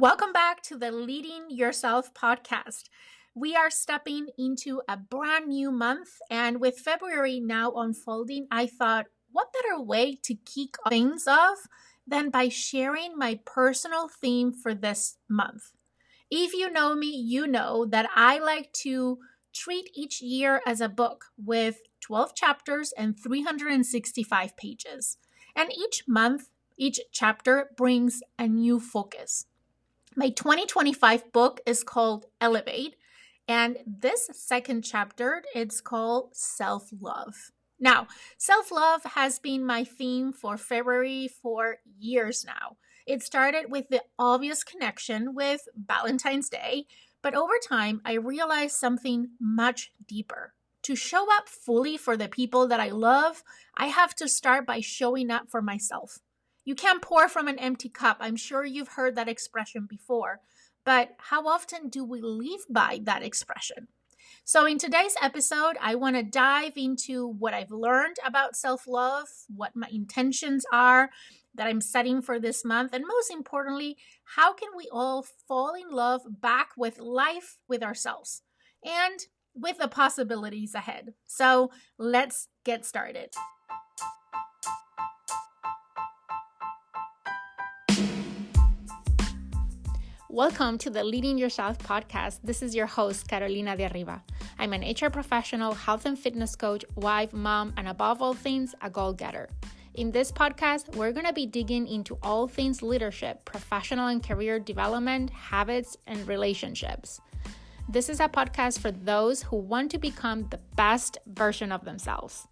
Welcome back to the Leading Yourself podcast. We are stepping into a brand new month, and with February now unfolding, I thought, what better way to kick things off than by sharing my personal theme for this month? If you know me, you know that I like to treat each year as a book with 12 chapters and 365 pages. And each month, each chapter brings a new focus. My 2025 book is called Elevate, and this second chapter, it's called Self-Love. Now, self-love has been my theme for February for years now. It started with the obvious connection with Valentine's Day, but over time, I realized something much deeper. To show up fully for the people that I love, I have to start by showing up for myself. You can't pour from an empty cup. I'm sure you've heard that expression before. But how often do we live by that expression? So in today's episode, I want to dive into what I've learned about self-love, what my intentions are that I'm setting for this month, and most importantly, how can we all fall in love back with life, with ourselves, and with the possibilities ahead. So let's get started. Welcome to the Leading Yourself podcast. This is your host, Carolina de Arriba. I'm an HR professional, health and fitness coach, wife, mom, and above all things, a goal-getter. In this podcast, we're going to be digging into all things leadership, professional and career development, habits, and relationships. This is a podcast for those who want to become the best version of themselves.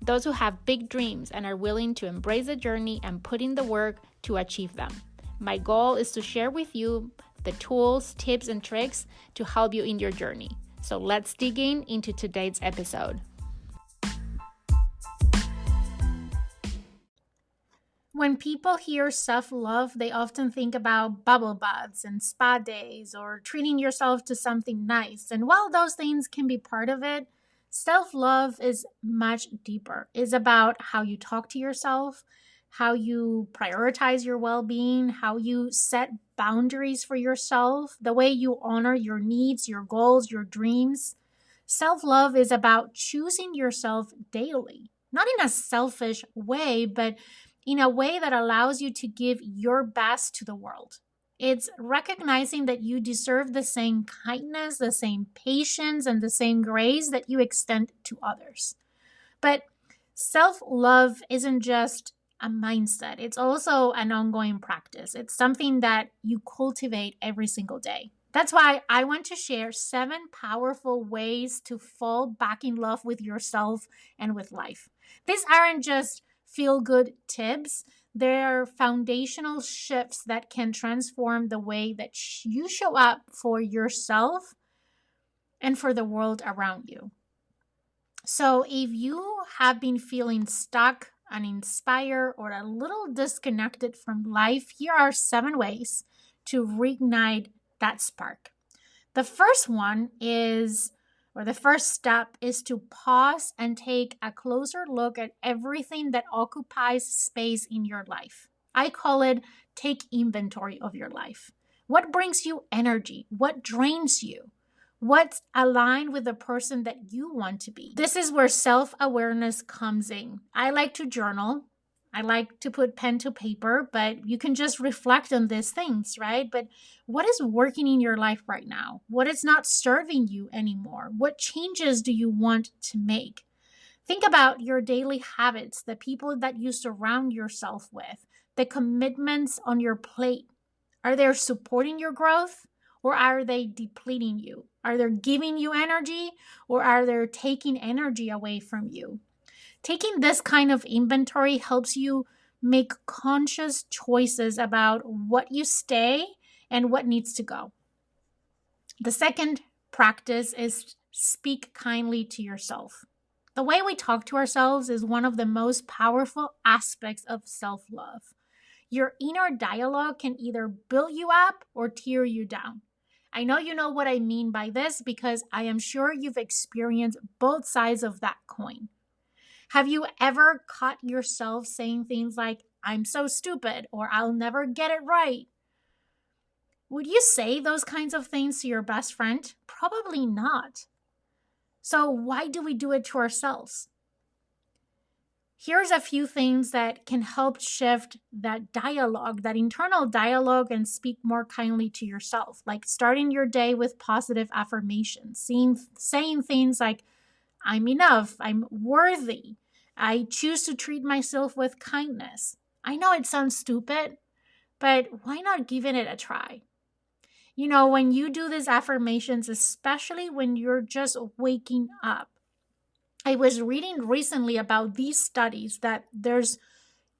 Those who have big dreams and are willing to embrace the journey and put in the work to achieve them. My goal is to share with you the tools, tips, and tricks to help you in your journey. So let's dig into today's episode. When people hear self-love, they often think about bubble baths and spa days or treating yourself to something nice. And while those things can be part of it, self-love is much deeper. It's about how you talk to yourself, how you prioritize your well-being, how you set boundaries for yourself, the way you honor your needs, your goals, your dreams. Self-love is about choosing yourself daily, not in a selfish way, but in a way that allows you to give your best to the world. It's recognizing that you deserve the same kindness, the same patience, and the same grace that you extend to others. But self-love isn't just a mindset. It's also an ongoing practice. It's something that you cultivate every single day. That's why I want to share 7 powerful ways to fall back in love with yourself and with life. These aren't just feel-good tips. They're foundational shifts that can transform the way that you show up for yourself and for the world around you. So if you have been feeling stuck, uninspired, or a little disconnected from life, here are 7 ways to reignite that spark. The first one is, or the first step is to pause and take a closer look at everything that occupies space in your life. I call it take inventory of your life. What brings you energy? What drains you? What's aligned with the person that you want to be? This is where self-awareness comes in. I like to journal. I like to put pen to paper, but you can just reflect on these things, right? But what is working in your life right now? What is not serving you anymore? What changes do you want to make? Think about your daily habits, the people that you surround yourself with, the commitments on your plate. Are they supporting your growth? Or are they depleting you? Are they giving you energy or are they taking energy away from you? Taking this kind of inventory helps you make conscious choices about what you stay and what needs to go. The second practice is speak kindly to yourself. The way we talk to ourselves is one of the most powerful aspects of self-love. Your inner dialogue can either build you up or tear you down. I know you know what I mean by this because I am sure you've experienced both sides of that coin. Have you ever caught yourself saying things like, I'm so stupid, or I'll never get it right? Would you say those kinds of things to your best friend? Probably not. So, why do we do it to ourselves? Here's a few things that can help shift that dialogue, that internal dialogue, and speak more kindly to yourself. Like starting your day with positive affirmations, saying things like, I'm enough, I'm worthy, I choose to treat myself with kindness. I know it sounds stupid, but why not giving it a try? When you do these affirmations, especially when you're just waking up, I was reading recently about these studies that there's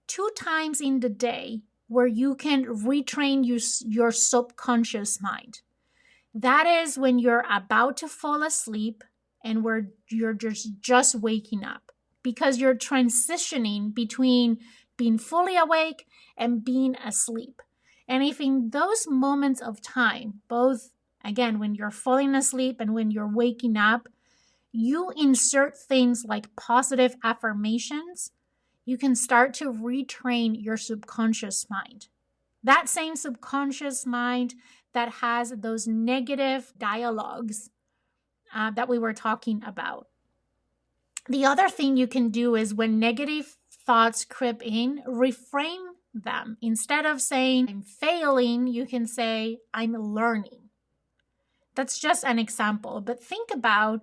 2 times in the day where you can retrain your subconscious mind. That is when you're about to fall asleep and where you're just waking up, because you're transitioning between being fully awake and being asleep. And if in those moments of time, both again when you're falling asleep and when you're waking up, you insert things like positive affirmations, you can start to retrain your subconscious mind. That same subconscious mind that has those negative dialogues that we were talking about. The other thing you can do is when negative thoughts creep in, reframe them. Instead of saying, I'm failing, you can say, I'm learning. That's just an example, but think about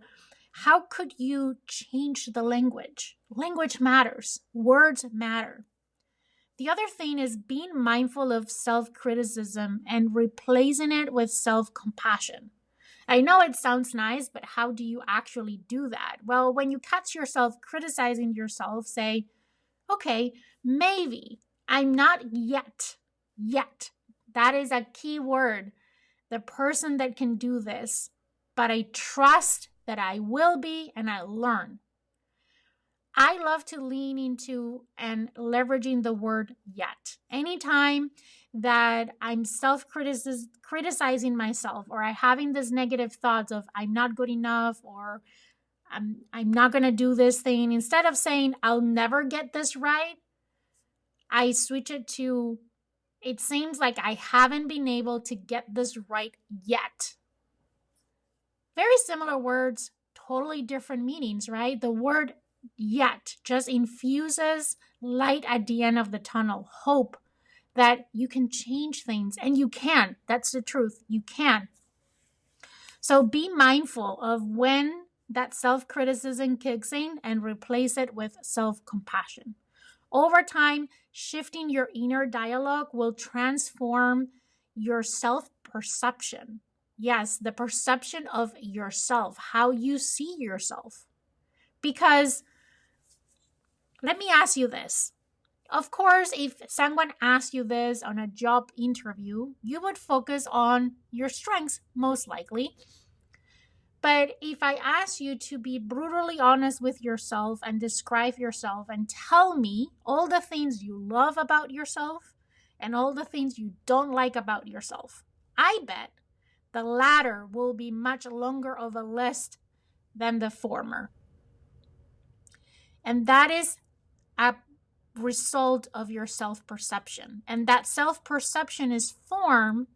how could you change the language? Language matters. Words matter. The other thing is being mindful of self-criticism and replacing it with self-compassion. I know it sounds nice, but how do you actually do that? Well, when you catch yourself criticizing yourself, say, okay, maybe I'm not yet. Yet. That is a key word. The person that can do this, but I trust that I will be and I learn. I love to lean into and leveraging the word yet. Anytime that I'm criticizing myself or I'm having this negative thoughts of I'm not good enough or I'm not going to do this thing, instead of saying I'll never get this right, I switch it to it seems like I haven't been able to get this right yet. Very similar words, totally different meanings, right? The word yet just infuses light at the end of the tunnel, hope that you can change things, and you can. That's the truth. You can. So be mindful of when that self-criticism kicks in and replace it with self-compassion. Over time, shifting your inner dialogue will transform your self-perception. Yes, the perception of yourself, how you see yourself. Because let me ask you this. Of course, if someone asked you this on a job interview, you would focus on your strengths, most likely. But if I ask you to be brutally honest with yourself and describe yourself and tell me all the things you love about yourself and all the things you don't like about yourself, I bet the latter will be much longer of a list than the former. And that is a result of your self-perception. And that self-perception is formed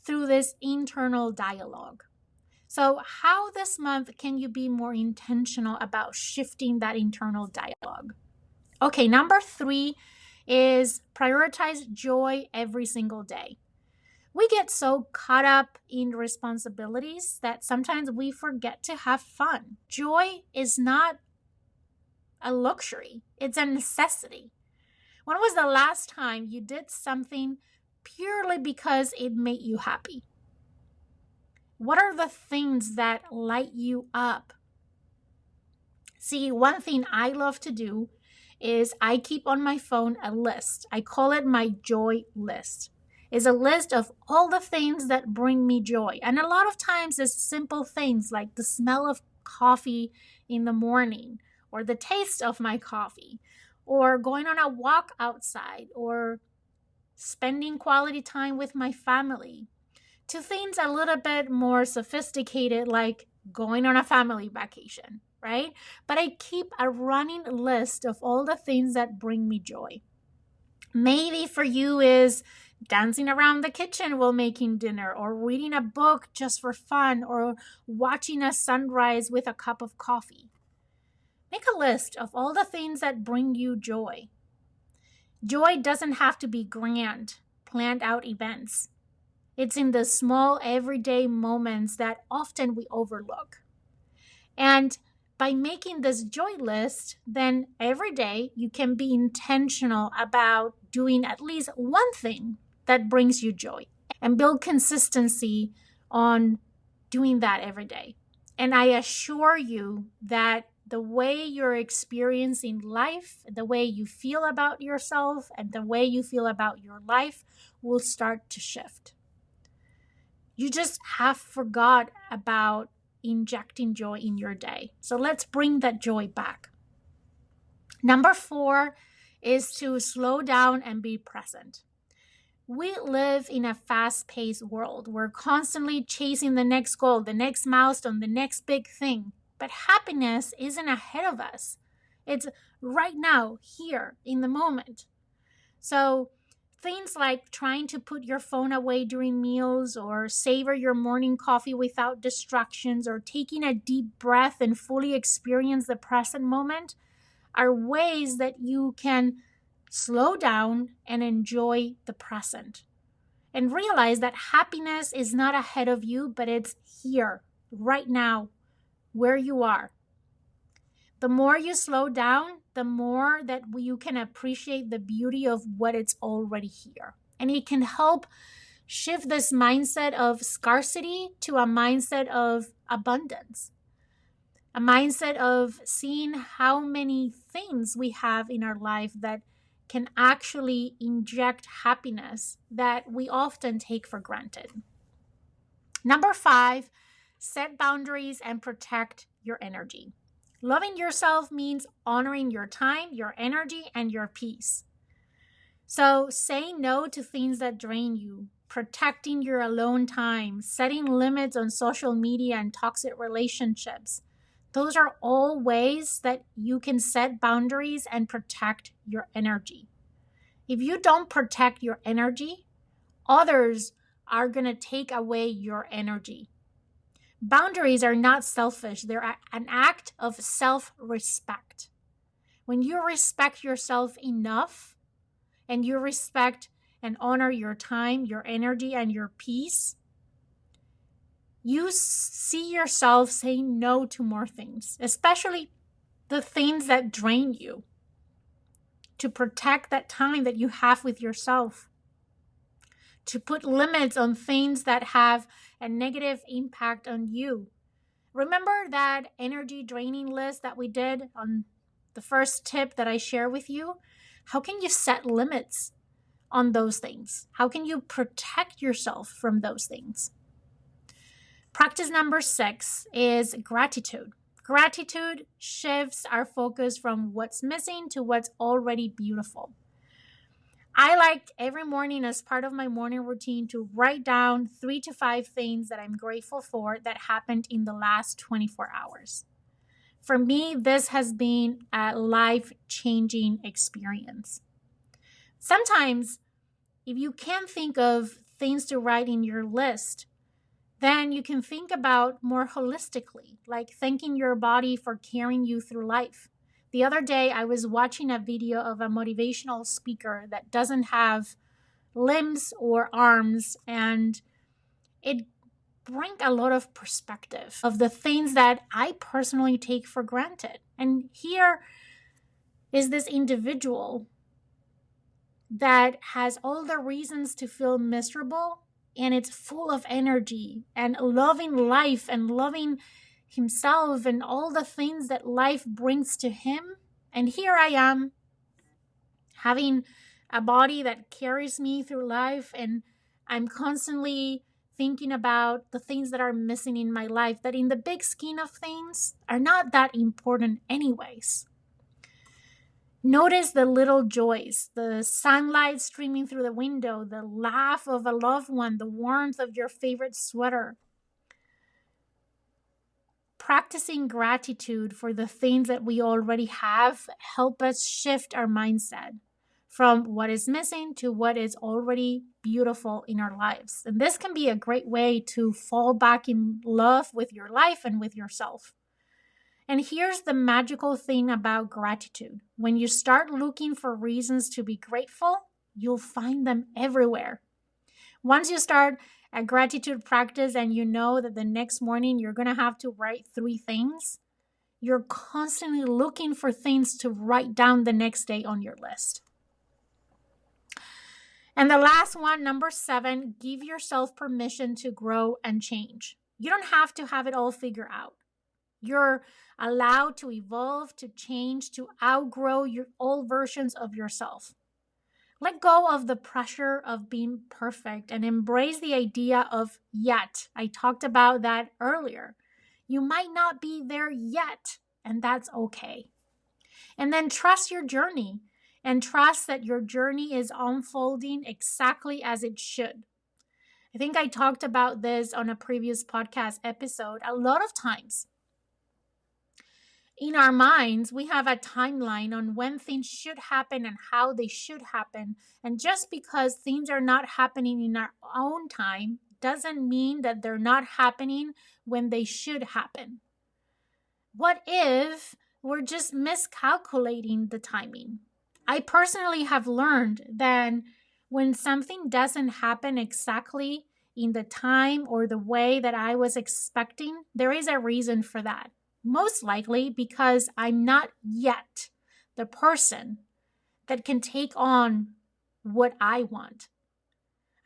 through this internal dialogue. So, how this month can you be more intentional about shifting that internal dialogue? Okay, number 3 is prioritize joy every single day. We get so caught up in responsibilities that sometimes we forget to have fun. Joy is not a luxury, it's a necessity. When was the last time you did something purely because it made you happy? What are the things that light you up? See, one thing I love to do is I keep on my phone a list. I call it my joy list. It's a list of all the things that bring me joy. And a lot of times it's simple things like the smell of coffee in the morning or the taste of my coffee or going on a walk outside or spending quality time with my family, to things a little bit more sophisticated like going on a family vacation, right? But I keep a running list of all the things that bring me joy. Maybe for you is dancing around the kitchen while making dinner, or reading a book just for fun, or watching a sunrise with a cup of coffee. Make a list of all the things that bring you joy. Joy doesn't have to be grand, planned out events. It's in the small, everyday moments that often we overlook. And by making this joy list, then every day you can be intentional about doing at least one thing that brings you joy and build consistency on doing that every day. And I assure you that the way you're experiencing life, the way you feel about yourself, and the way you feel about your life will start to shift. You just have forgot about injecting joy in your day. So let's bring that joy back. Number 4 is to slow down and be present. We live in a fast-paced world. We're constantly chasing the next goal, the next milestone, the next big thing. But happiness isn't ahead of us. It's right now, here, in the moment. So things like trying to put your phone away during meals, or savor your morning coffee without distractions, or taking a deep breath and fully experience the present moment are ways that you can slow down and enjoy the present. And realize that happiness is not ahead of you, but it's here, right now, where you are. The more you slow down, the more that you can appreciate the beauty of what it's already here. And it can help shift this mindset of scarcity to a mindset of abundance, a mindset of seeing how many things we have in our life that can actually inject happiness that we often take for granted. Number 5, set boundaries and protect your energy. Loving yourself means honoring your time, your energy, and your peace. So saying no to things that drain you, protecting your alone time, setting limits on social media and toxic relationships. Those are all ways that you can set boundaries and protect your energy. If you don't protect your energy, others are going to take away your energy. Boundaries are not selfish, they're an act of self-respect. When you respect yourself enough and you respect and honor your time, your energy, and your peace, you see yourself saying no to more things, especially the things that drain you, to protect that time that you have with yourself, to put limits on things that have a negative impact on you. Remember that energy draining list that we did on the first tip that I share with you? How can you set limits on those things? How can you protect yourself from those things? Practice number 6 is gratitude. Gratitude shifts our focus from what's missing to what's already beautiful. I like every morning, as part of my morning routine, to write down 3 to 5 things that I'm grateful for that happened in the last 24 hours. For me, this has been a life-changing experience. Sometimes, if you can't think of things to write in your list, then you can think about more holistically, like thanking your body for carrying you through life. The other day, I was watching a video of a motivational speaker that doesn't have limbs or arms, and it brought a lot of perspective of the things that I personally take for granted. And here is this individual that has all the reasons to feel miserable, and it's full of energy and loving life and loving himself and all the things that life brings to him. And here I am, having a body that carries me through life, and I'm constantly thinking about the things that are missing in my life, that in the big scheme of things are not that important anyways. Notice the little joys, the sunlight streaming through the window, the laugh of a loved one, the warmth of your favorite sweater. Practicing gratitude for the things that we already have help us shift our mindset from what is missing to what is already beautiful in our lives. And this can be a great way to fall back in love with your life and with yourself. And here's the magical thing about gratitude. When you start looking for reasons to be grateful, you'll find them everywhere. Once you start a gratitude practice and you know that the next morning you're going to have to write 3 things, you're constantly looking for things to write down the next day on your list. And the last one, number 7, give yourself permission to grow and change. You don't have to have it all figured out. You're allowed to evolve, to change, to outgrow your old versions of yourself. Let go of the pressure of being perfect and embrace the idea of yet. I talked about that earlier. You might not be there yet, and that's okay. And then trust your journey and trust that your journey is unfolding exactly as it should. I think I talked about this on a previous podcast episode. A lot of times in our minds, we have a timeline on when things should happen and how they should happen. And just because things are not happening in our own time doesn't mean that they're not happening when they should happen. What if we're just miscalculating the timing? I personally have learned that when something doesn't happen exactly in the time or the way that I was expecting, there is a reason for that. Most likely because I'm not yet the person that can take on what I want.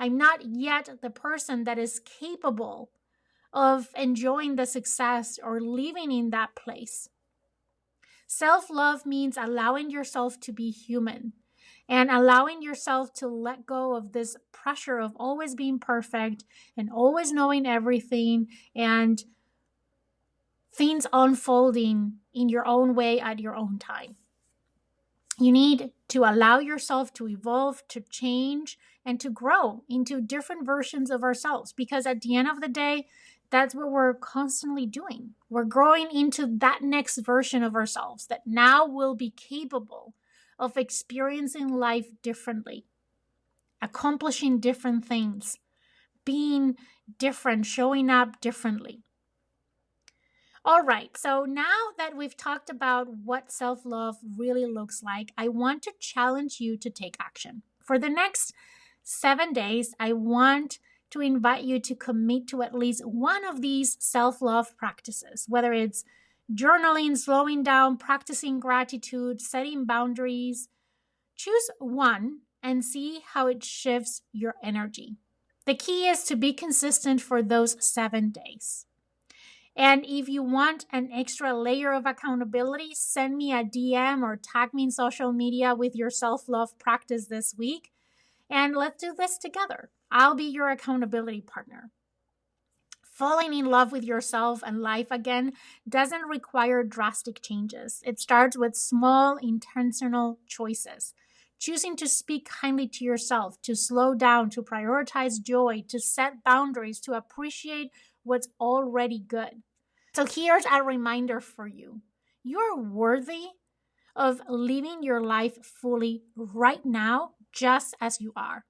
I'm not yet the person that is capable of enjoying the success or living in that place. Self-love means allowing yourself to be human and allowing yourself to let go of this pressure of always being perfect and always knowing everything and things unfolding in your own way at your own time. You need to allow yourself to evolve, to change, and to grow into different versions of ourselves, because at the end of the day, that's what we're constantly doing. We're growing into that next version of ourselves that now will be capable of experiencing life differently, accomplishing different things, being different, showing up differently. All right, so now that we've talked about what self-love really looks like, I want to challenge you to take action. For the next 7 days, I want to invite you to commit to at least one of these self-love practices, whether it's journaling, slowing down, practicing gratitude, setting boundaries. Choose one and see how it shifts your energy. The key is to be consistent for those 7 days. And if you want an extra layer of accountability, send me a DM or tag me in social media with your self-love practice this week. And let's do this together. I'll be your accountability partner. Falling in love with yourself and life again doesn't require drastic changes. It starts with small, intentional choices. Choosing to speak kindly to yourself, to slow down, to prioritize joy, to set boundaries, to appreciate what's already good. So here's a reminder for you. You're worthy of living your life fully right now, just as you are.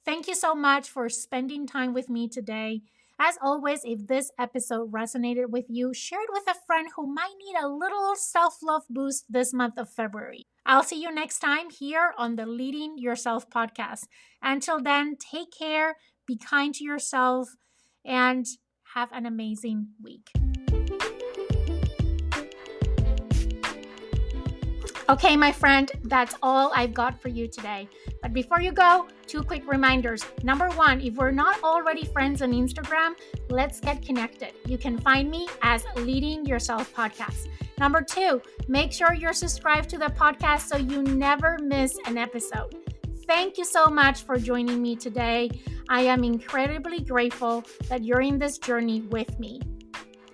Thank you so much for spending time with me today. As always, if this episode resonated with you, share it with a friend who might need a little self-love boost this month of February. I'll see you next time here on the Leading Yourself podcast. Until then, take care, be kind to yourself, and have an amazing week. Okay, my friend, that's all I've got for you today. But before you go, 2 quick reminders. Number 1, if we're not already friends on Instagram, let's get connected. You can find me as Leading Yourself Podcast. Number 2, make sure you're subscribed to the podcast so you never miss an episode. Thank you so much for joining me today. I am incredibly grateful that you're in this journey with me.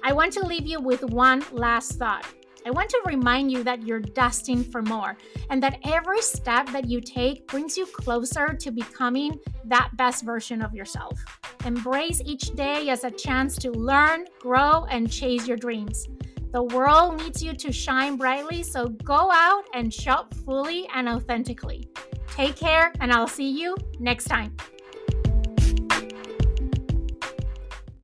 I want to leave you with one last thought. I want to remind you that you're destined for more and that every step that you take brings you closer to becoming that best version of yourself. Embrace each day as a chance to learn, grow, and chase your dreams. The world needs you to shine brightly, so go out and show up fully and authentically. Take care, and I'll see you next time.